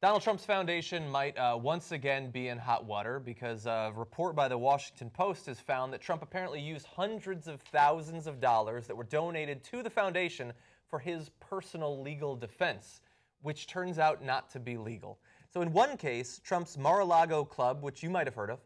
Donald Trump's foundation might once again be in hot water because a report by the Washington Post has found that Trump apparently used hundreds of thousands of dollars that were donated to the foundation for his personal legal defense, which turns out not to be legal. So in one case, Trump's Mar-a-Lago club, which you might have heard of,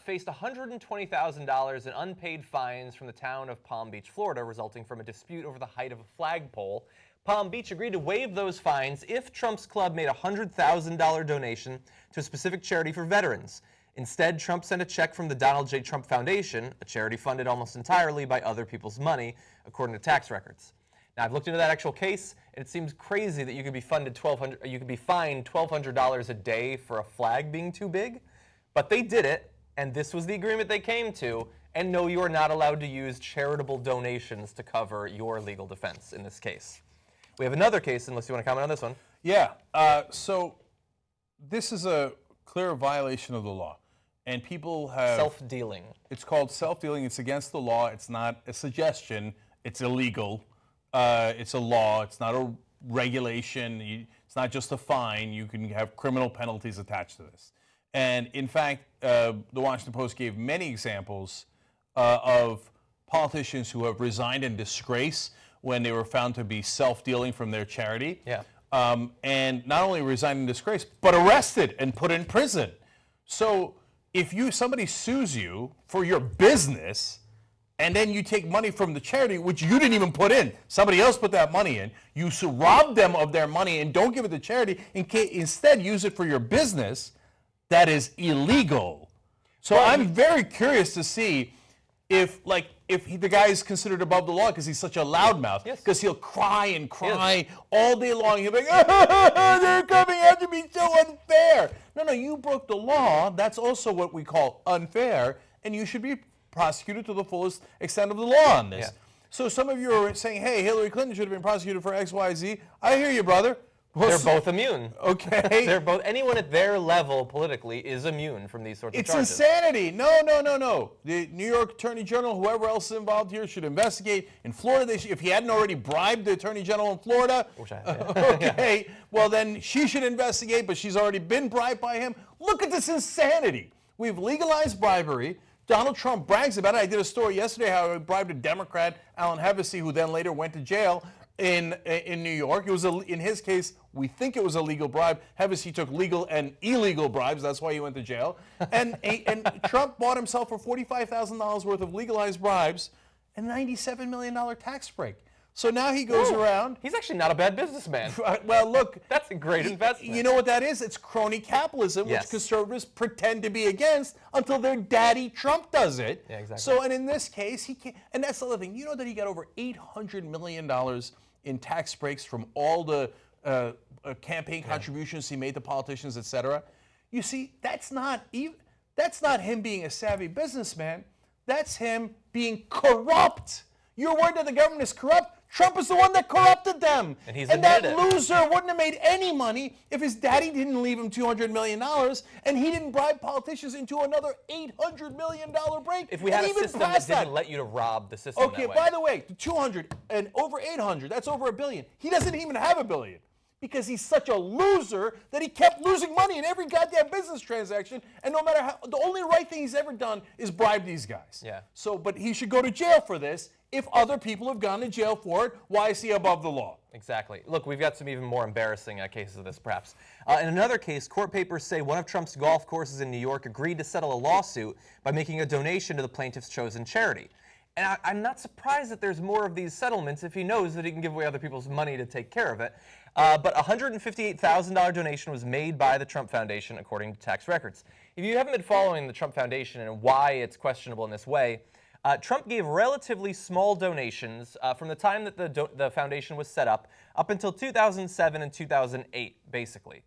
faced $120,000 in unpaid fines from the town of Palm Beach, Florida, resulting from a dispute over the height of a flagpole. Palm Beach agreed to waive those fines if Trump's club made a $100,000 donation to a specific charity for veterans. Instead, Trump sent a check from the Donald J. Trump Foundation, a charity funded almost entirely by other people's money, according to tax records. Now, I've looked into that actual case, and it seems crazy that you could be fined $1,200 a day for a flag being too big, but they did it, and this was the agreement they came to. And no, you are not allowed to use charitable donations to cover your legal defense in this case. We have another case, unless you want to comment on this one. Yeah, so this is a clear violation of the law. And people have... Self-dealing. It's called self-dealing. It's against the law. It's not a suggestion. It's illegal. It's a law. It's not a regulation. It's not just a fine. You can have criminal penalties attached to this. And in fact, the Washington Post gave many examples of politicians who have resigned in disgrace when they were found to be self-dealing from their charity. Yeah. And not only resigned in disgrace, but arrested and put in prison. So if somebody sues you for your business, and then you take money from the charity, which you didn't even put in, somebody else put that money in, you rob them of their money and don't give it to charity, instead use it for your business, that is illegal. So I'm very curious to see if the guy is considered above the law because he's such a loudmouth, because he'll cry and cry all day long. He'll be like, they're coming after me, so unfair. No, you broke the law. That's also what we call unfair, and you should be prosecuted to the fullest extent of the law on this. Yeah. So some of you are saying, hey, Hillary Clinton should have been prosecuted for X, Y, Z. I hear you, brother. Well, they're both immune. Okay. They're both. Anyone at their level politically is immune from these sorts of charges. It's insanity. No. The New York Attorney General, whoever else is involved here, should investigate. In Florida, if he hadn't already bribed the Attorney General in Florida, okay, well then she should investigate, but she's already been bribed by him. Look at this insanity. We've legalized bribery. Donald Trump brags about it. I did a story yesterday how he bribed a Democrat, Alan Hevesi, who then later went to jail in New York. It was in his case, we think it was a legal bribe. Hevesi took legal and illegal bribes. That's why he went to jail. And Trump bought himself for $45,000 worth of legalized bribes and $97 million tax break. So now he goes around. He's actually not a bad businessman. Well, look. That's a great investment. You know what that is? It's crony capitalism, which conservatives pretend to be against until their daddy Trump does it. Yeah, exactly. So, and in this case, he can't. And that's the other thing. You know that he got over $800 million in tax breaks from all the campaign contributions he made to politicians, et cetera. You see, that's not him being a savvy businessman. That's him being corrupt. You're worried that the government is corrupt? Trump is the one that corrupted them. And that loser wouldn't have made any money if his daddy didn't leave him $200 million and he didn't bribe politicians into another $800 million break. If we had a system that didn't let you to rob the system that way. Okay, by the way, 200 and over 800, that's over $1 billion. He doesn't even have $1 billion because he's such a loser that he kept losing money in every goddamn business transaction, and no matter how, the only right thing he's ever done is bribe these guys. Yeah. So, but he should go to jail for this. If other people have gone to jail for it, why is he above the law? Exactly. Look, we've got some even more embarrassing cases of this, perhaps. In another case, court papers say one of Trump's golf courses in New York agreed to settle a lawsuit by making a donation to the plaintiff's chosen charity. And I'm not surprised that there's more of these settlements if he knows that he can give away other people's money to take care of it. But a $158,000 donation was made by the Trump Foundation, according to tax records. If you haven't been following the Trump Foundation and why it's questionable in this way, Trump gave relatively small donations from the time that the foundation was set up until 2007 and 2008, basically.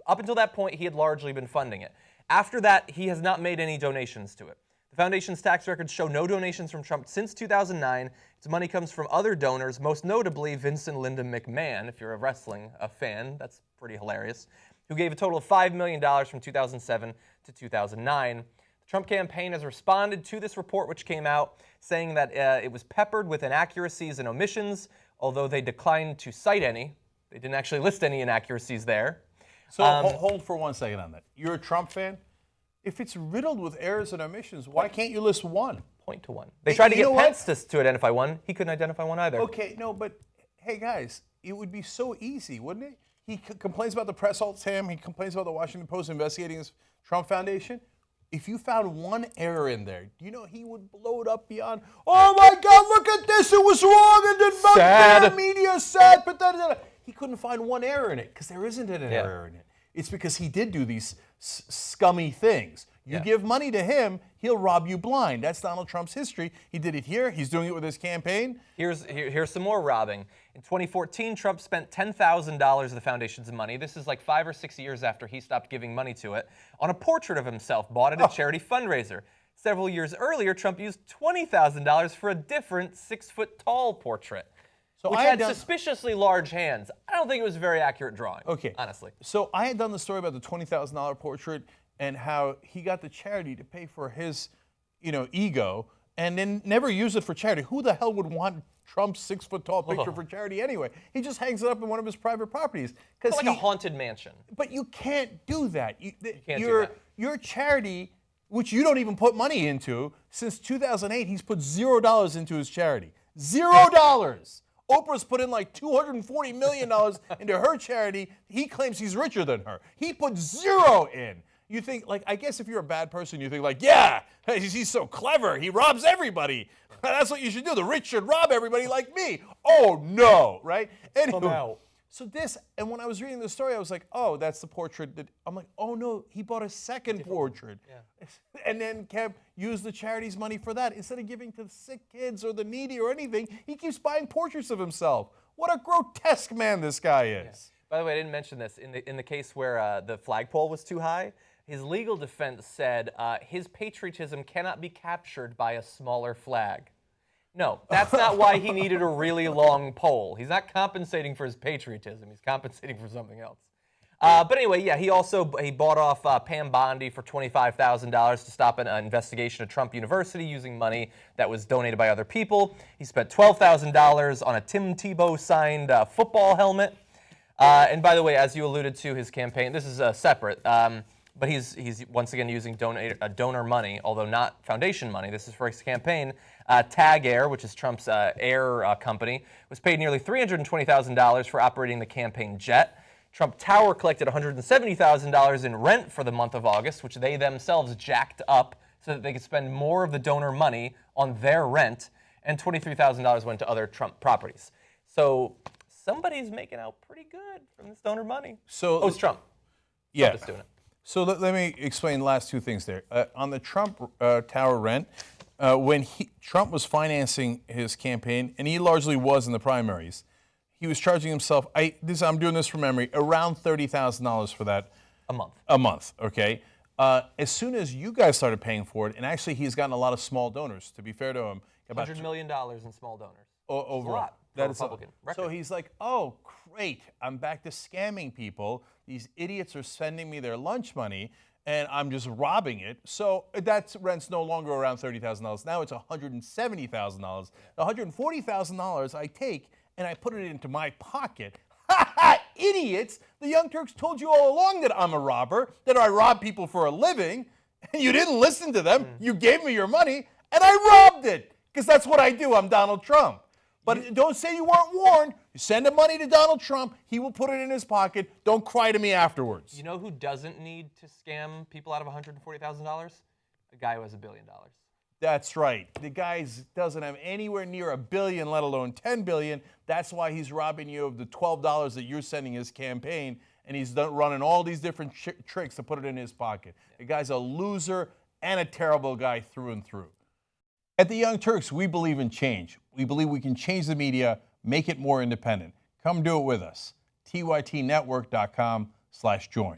Up until that point, he had largely been funding it. After that, he has not made any donations to it. The foundation's tax records show no donations from Trump since 2009. Its money comes from other donors, most notably Vince and Linda McMahon, if you're a wrestling fan. That's pretty hilarious, who gave a total of $5 million from 2007 to 2009. The Trump campaign has responded to this report, which came out, saying that it was peppered with inaccuracies and omissions, although they declined to cite any. They didn't actually list any inaccuracies there. So hold for 1 second on that. You're a Trump fan? If it's riddled with errors and omissions, why can't you list one? Point to one. They tried to You get know what? Pence to identify one. He couldn't identify one either. Okay, no, but hey guys, it would be so easy, wouldn't it? He complains about the press halt him. He complains about the Washington Post investigating his Trump Foundation. If you found one error in there, do you know he would blow it up beyond, oh my God, look at this, it was wrong, and the media said, but he couldn't find one error in it because there isn't an error in it. It's because he did do these scummy things. You give money to him, he'll rob you blind. That's Donald Trump's history. He did it here. He's doing it with his campaign. Here's some more robbing. In 2014, Trump spent $10,000 of the foundation's money. This is like 5 or 6 years after he stopped giving money to it, on a portrait of himself bought at a charity fundraiser. Several years earlier, Trump used $20,000 for a different 6-foot-tall portrait, which had suspiciously large hands. I don't think it was a very accurate drawing, honestly. So I had done the story about the $20,000 portrait and how he got the charity to pay for his, ego, and then never use it for charity. Who the hell would want Trump's 6-foot-tall picture for charity anyway? He just hangs it up in one of his private properties. It's like a haunted mansion. But you can't do that. You can't do that. Your charity, which you don't even put money into, since 2008, he's put $0 into his charity. $0. Oprah's put in like $240 million into her charity. He claims he's richer than her. He put $0 in. You think, I guess if you're a bad person, you think he's so clever. He robs everybody. That's what you should do. The rich should rob everybody like me. Oh, no, right? Anyway, so this, and when I was reading the story, I was like, oh, that's the portrait that, I'm like, oh, no, he bought a second portrait. Yeah. And then used the charity's money for that. Instead of giving to the sick kids or the needy or anything, he keeps buying portraits of himself. What a grotesque man this guy is. Yeah. By the way, I didn't mention this. In the case where the flagpole was too high, his legal defense said his patriotism cannot be captured by a smaller flag. No, that's not why he needed a really long pole. He's not compensating for his patriotism. He's compensating for something else. But anyway, he bought off Pam Bondi for $25,000 to stop an investigation of Trump University using money that was donated by other people. He spent $12,000 on a Tim Tebow signed football helmet. And by the way, as you alluded to, his campaign, this is separate. But he's once again using donor money, although not foundation money. This is for his campaign. TAG Air, which is Trump's air company, was paid nearly $320,000 for operating the campaign jet. Trump Tower collected $170,000 in rent for the month of August, which they themselves jacked up so that they could spend more of the donor money on their rent, and $23,000 went to other Trump properties. So somebody's making out pretty good from this donor money. So it's Trump. Yeah. Trump is doing it. So let me explain the last two things there. On the Trump Tower rent, when Trump was financing his campaign, and he largely was in the primaries, he was charging himself, I'm doing this from memory, around $30,000 for that. A month. A month, okay? As soon as you guys started paying for it, and actually he's gotten a lot of small donors, to be fair to him. About $100 million in small donors. Overall. A lot for a Republican. So he's like, oh, great, I'm back to scamming people. These idiots are sending me their lunch money, and I'm just robbing it. So that rent's no longer around $30,000. Now it's $170,000. The $140,000 I take, and I put it into my pocket. Ha ha, idiots! The Young Turks told you all along that I'm a robber, that I rob people for a living, and you didn't listen to them. You gave me your money, and I robbed it, because that's what I do. I'm Donald Trump. But don't say you weren't warned. You send the money to Donald Trump. He will put it in his pocket. Don't cry to me afterwards. You know who doesn't need to scam people out of $140,000? A guy who has $1 billion. That's right. The guy doesn't have anywhere near $1 billion, let alone $10 billion. That's why he's robbing you of the $12 that you're sending his campaign, and he's running all these different tricks to put it in his pocket. The guy's a loser and a terrible guy through and through. At the Young Turks, we believe in change. We believe we can change the media, make it more independent. Come do it with us. tytnetwork.com/join.